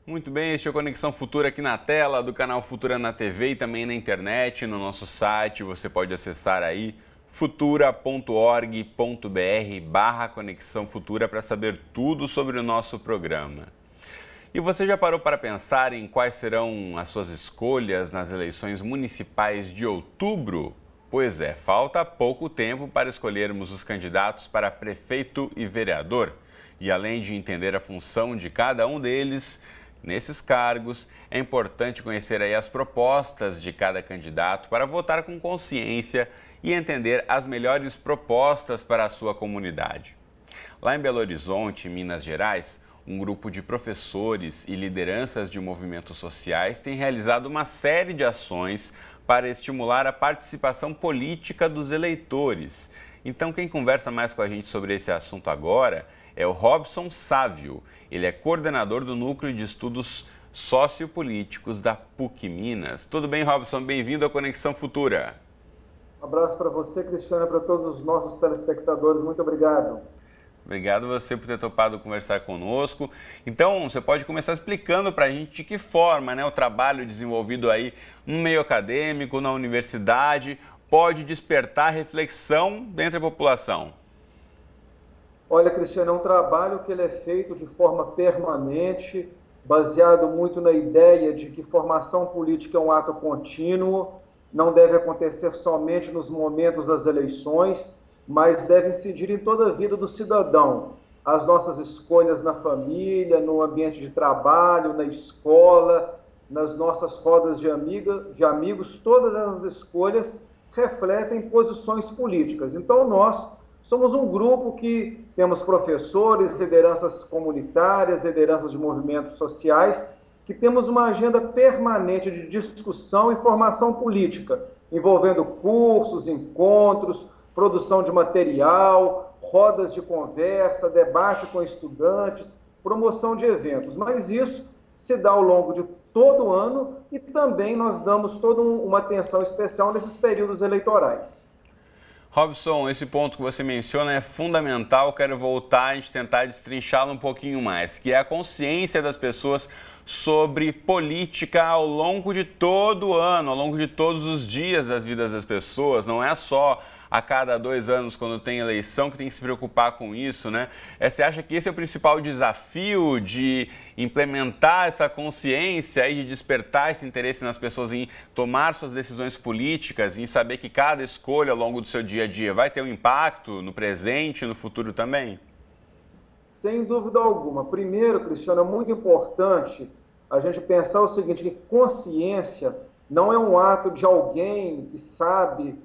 Muito bem, este é o Conexão Futura aqui na tela do canal Futura na TV e também na internet, no nosso site. Você pode acessar aí futura.org.br/Conexão Futura para saber tudo sobre o nosso programa. E você já parou para pensar em quais serão as suas escolhas nas eleições municipais de outubro? Pois é, falta pouco tempo para escolhermos os candidatos para prefeito e vereador. E além de entender a função de cada um deles, nesses cargos, é importante conhecer aí as propostas de cada candidato para votar com consciência e entender as melhores propostas para a sua comunidade. Lá em Belo Horizonte, Minas Gerais, um grupo de professores e lideranças de movimentos sociais tem realizado uma série de ações para estimular a participação política dos eleitores. Então, quem conversa mais com a gente sobre esse assunto agora é o Robson Sávio. Ele é coordenador do Núcleo de Estudos Sociopolíticos da PUC Minas. Tudo bem, Robson? Bem-vindo à Conexão Futura. Um abraço para você, Cristiano, e para todos os nossos telespectadores. Muito obrigado. Obrigado você por ter topado conversar conosco. Então, você pode começar explicando para a gente de que forma, o trabalho desenvolvido aí no meio acadêmico, na universidade, pode despertar reflexão dentro da população. Olha, Cristiano, é um trabalho que ele é feito de forma permanente, baseado muito na ideia de que formação política é um ato contínuo, não deve acontecer somente nos momentos das eleições, mas deve incidir em toda a vida do cidadão. As nossas escolhas na família, no ambiente de trabalho, na escola, nas nossas rodas de amigos, todas essas escolhas refletem posições políticas. Então, nós somos um grupo que temos professores, lideranças comunitárias, lideranças de movimentos sociais, que temos uma agenda permanente de discussão e formação política, envolvendo cursos, encontros, produção de material, rodas de conversa, debate com estudantes, promoção de eventos. Mas isso se dá ao longo de todo o ano e também nós damos toda uma atenção especial nesses períodos eleitorais. Robson, esse ponto que você menciona é fundamental, quero voltar e tentar destrinchá-lo um pouquinho mais, que é a consciência das pessoas sobre política ao longo de todo o ano, ao longo de todos os dias das vidas das pessoas, não é só a cada 2 anos, quando tem eleição, que tem que se preocupar com isso, Você acha que esse é o principal desafio de implementar essa consciência e de despertar esse interesse nas pessoas em tomar suas decisões políticas, em saber que cada escolha ao longo do seu dia a dia vai ter um impacto no presente e no futuro também? Sem dúvida alguma. Primeiro, Cristiano, é muito importante a gente pensar o seguinte, que consciência não é um ato de alguém que sabe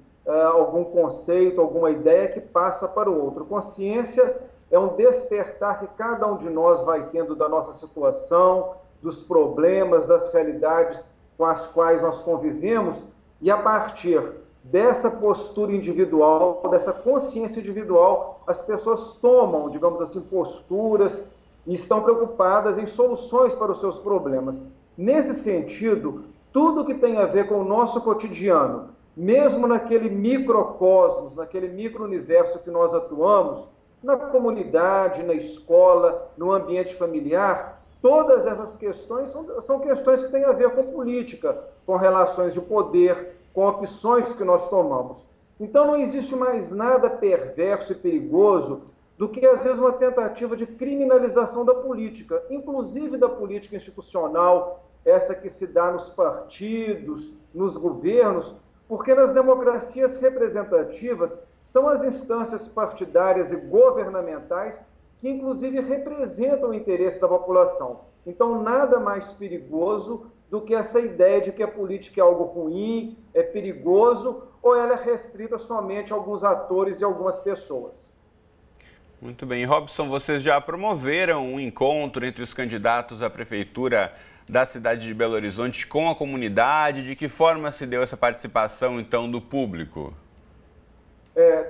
algum conceito, alguma ideia que passa para o outro. Consciência é um despertar que cada um de nós vai tendo da nossa situação, dos problemas, das realidades com as quais nós convivemos, e a partir dessa postura individual, dessa consciência individual, as pessoas tomam, digamos assim, posturas e estão preocupadas em soluções para os seus problemas. Nesse sentido, tudo que tem a ver com o nosso cotidiano, mesmo naquele microcosmos, naquele micro-universo que nós atuamos, na comunidade, na escola, no ambiente familiar, todas essas questões são questões que têm a ver com política, com relações de poder, com opções que nós tomamos. Então não existe mais nada perverso e perigoso do que, às vezes, uma tentativa de criminalização da política, inclusive da política institucional, essa que se dá nos partidos, nos governos, porque nas democracias representativas são as instâncias partidárias e governamentais que, inclusive, representam o interesse da população. Então, nada mais perigoso do que essa ideia de que a política é algo ruim, é perigoso, ou ela é restrita somente a alguns atores e algumas pessoas. Muito bem. Robson, vocês já promoveram um encontro entre os candidatos à prefeitura da cidade de Belo Horizonte com a comunidade? De que forma se deu essa participação, então, do público?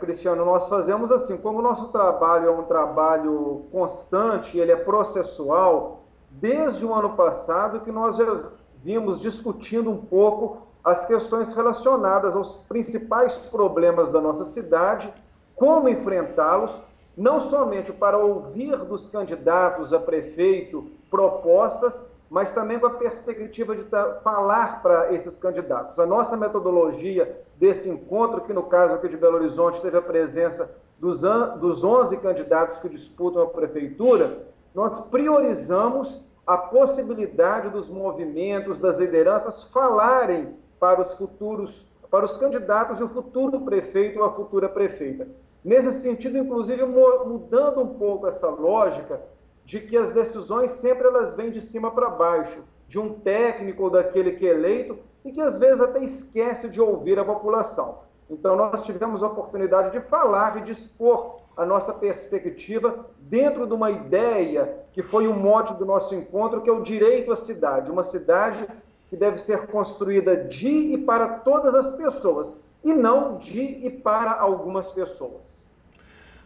Cristiano, nós fazemos assim, como o nosso trabalho é um trabalho constante, ele é processual, desde o ano passado que nós já vimos discutindo um pouco as questões relacionadas aos principais problemas da nossa cidade, como enfrentá-los, não somente para ouvir dos candidatos a prefeito propostas, mas também com a perspectiva de falar para esses candidatos. A nossa metodologia desse encontro, que no caso aqui de Belo Horizonte teve a presença dos 11 candidatos que disputam a prefeitura, nós priorizamos a possibilidade dos movimentos, das lideranças falarem para os candidatos e o futuro prefeito ou a futura prefeita. Nesse sentido, inclusive, mudando um pouco essa lógica de que as decisões sempre elas vêm de cima para baixo, de um técnico ou daquele que é eleito e que às vezes até esquece de ouvir a população. Então, nós tivemos a oportunidade de falar e de expor a nossa perspectiva dentro de uma ideia que foi o mote do nosso encontro, que é o direito à cidade, uma cidade que deve ser construída de e para todas as pessoas, e não de e para algumas pessoas.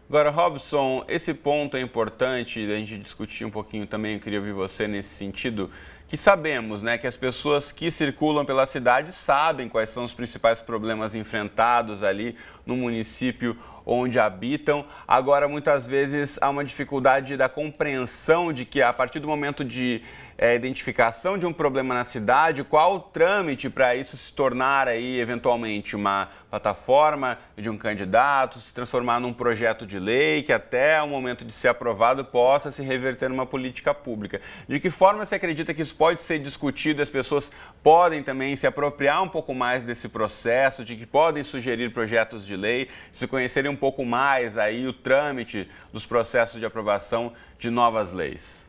Agora, Robson, esse ponto é importante da gente discutir um pouquinho também, eu queria ouvir você nesse sentido, que sabemos, né, que as pessoas que circulam pela cidade sabem quais são os principais problemas enfrentados ali no município onde habitam. Agora, muitas vezes, há uma dificuldade da compreensão de que, a partir do momento de identificação de um problema na cidade, qual o trâmite para isso se tornar aí, eventualmente, uma plataforma de um candidato, se transformar num projeto de lei que até o momento de ser aprovado possa se reverter numa política pública. De que forma você acredita que isso pode ser discutido, as pessoas podem também se apropriar um pouco mais desse processo, de que podem sugerir projetos de lei, se conhecerem um pouco mais aí o trâmite dos processos de aprovação de novas leis?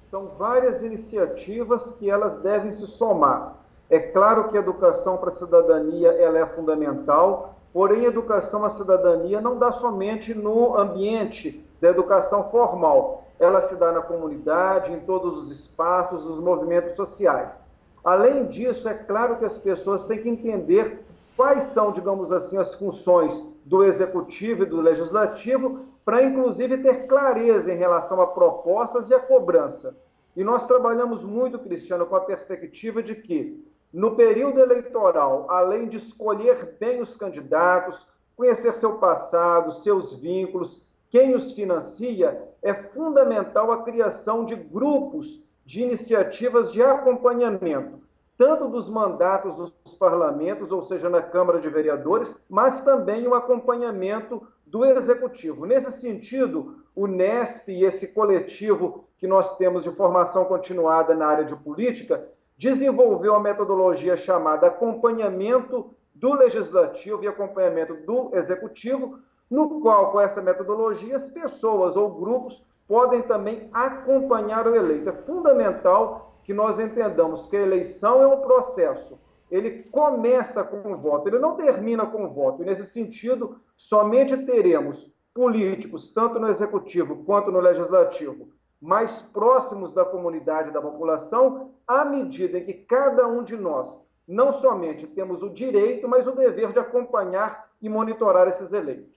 São várias iniciativas que elas devem se somar. É claro que a educação para a cidadania ela é fundamental, porém a educação à cidadania não dá somente no ambiente da educação formal. Ela se dá na comunidade, em todos os espaços, nos movimentos sociais. Além disso, é claro que as pessoas têm que entender quais são, digamos assim, as funções do Executivo e do Legislativo, para inclusive ter clareza em relação a propostas e a cobrança. E nós trabalhamos muito, Cristiano, com a perspectiva de que, no período eleitoral, além de escolher bem os candidatos, conhecer seu passado, seus vínculos, quem os financia, é fundamental a criação de grupos de iniciativas de acompanhamento, tanto dos mandatos dos parlamentos, ou seja, na Câmara de Vereadores, mas também o acompanhamento do Executivo. Nesse sentido, o NESP e esse coletivo que nós temos de formação continuada na área de política, desenvolveu a metodologia chamada acompanhamento do Legislativo e acompanhamento do Executivo, no qual, com essa metodologia, as pessoas ou grupos podem também acompanhar o eleito. É fundamental que nós entendamos que a eleição é um processo. Ele começa com o voto, ele não termina com o voto. E, nesse sentido, somente teremos políticos, tanto no Executivo quanto no Legislativo, mais próximos da comunidade e da população, à medida em que cada um de nós não somente temos o direito, mas o dever de acompanhar e monitorar esses eleitos.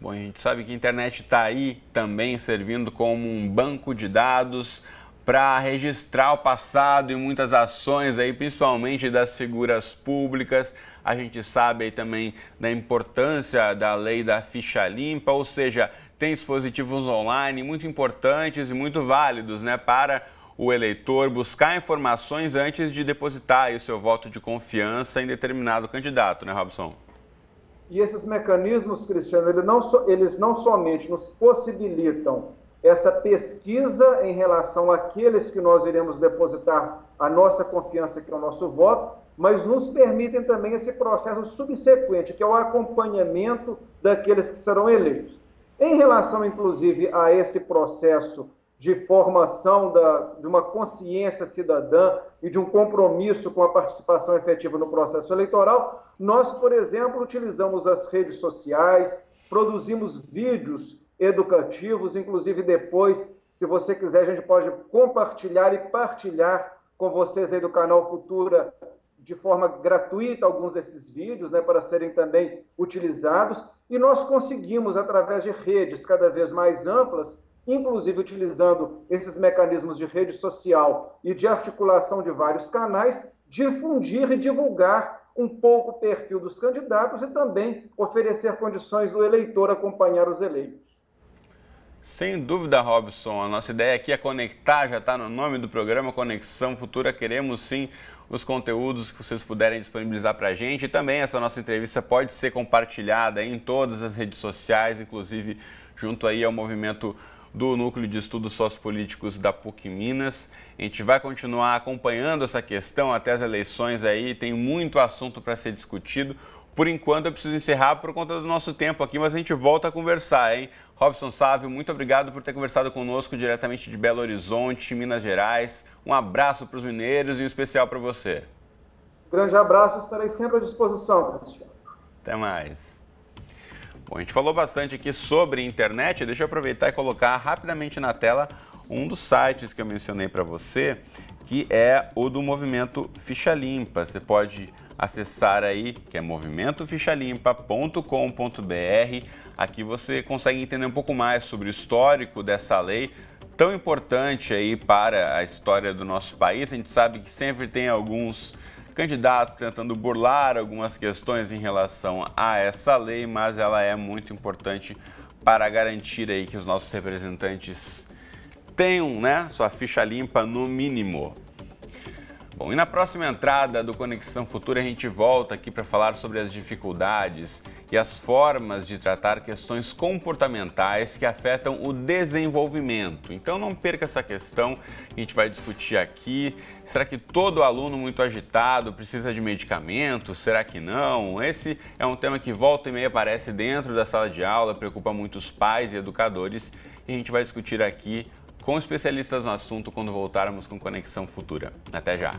Bom, a gente sabe que a internet está aí também servindo como um banco de dados para registrar o passado e muitas ações aí, principalmente das figuras públicas. A gente sabe aí também da importância da lei da ficha limpa, ou seja, tem dispositivos online muito importantes e muito válidos, né, para o eleitor buscar informações antes de depositar aí o seu voto de confiança em determinado candidato, né, Robson? E esses mecanismos, Cristiano, eles não somente nos possibilitam essa pesquisa em relação àqueles que nós iremos depositar a nossa confiança, que é o nosso voto, mas nos permitem também esse processo subsequente, que é o acompanhamento daqueles que serão eleitos. Em relação, inclusive, a esse processo de formação de uma consciência cidadã e de um compromisso com a participação efetiva no processo eleitoral, nós, por exemplo, utilizamos as redes sociais, produzimos vídeos educativos, inclusive depois, se você quiser, a gente pode compartilhar e partilhar com vocês aí do canal Futura de forma gratuita alguns desses vídeos, né, para serem também utilizados, e nós conseguimos, através de redes cada vez mais amplas, inclusive utilizando esses mecanismos de rede social e de articulação de vários canais, difundir e divulgar um pouco o perfil dos candidatos e também oferecer condições do eleitor acompanhar os eleitos. Sem dúvida, Robson, a nossa ideia aqui é conectar, já está no nome do programa, Conexão Futura. Queremos sim os conteúdos que vocês puderem disponibilizar para a gente. E também essa nossa entrevista pode ser compartilhada em todas as redes sociais, inclusive junto aí ao movimento do Núcleo de Estudos Sociopolíticos da PUC Minas. A gente vai continuar acompanhando essa questão até as eleições aí, tem muito assunto para ser discutido. Por enquanto eu preciso encerrar por conta do nosso tempo aqui, mas a gente volta a conversar, hein? Robson Sávio, muito obrigado por ter conversado conosco diretamente de Belo Horizonte, Minas Gerais. Um abraço para os mineiros e um especial para você. Grande abraço, estarei sempre à disposição, Cristiano. Até mais. Bom, a gente falou bastante aqui sobre internet, deixa eu aproveitar e colocar rapidamente na tela um dos sites que eu mencionei para você, que é o do Movimento Ficha Limpa. Você pode acessar aí, que é movimentofichalimpa.com.br. Aqui você consegue entender um pouco mais sobre o histórico dessa lei, tão importante aí para a história do nosso país. A gente sabe que sempre tem alguns candidatos tentando burlar algumas questões em relação a essa lei, mas ela é muito importante para garantir aí que os nossos representantes tenham, né, sua ficha limpa no mínimo. Bom, e na próxima entrada do Conexão Futura a gente volta aqui para falar sobre as dificuldades e as formas de tratar questões comportamentais que afetam o desenvolvimento. Então não perca essa questão, a gente vai discutir aqui. Será que todo aluno muito agitado precisa de medicamentos? Será que não? Esse é um tema que volta e meia aparece dentro da sala de aula, preocupa muitos pais e educadores e a gente vai discutir aqui com especialistas no assunto quando voltarmos com Conexão Futura. Até já!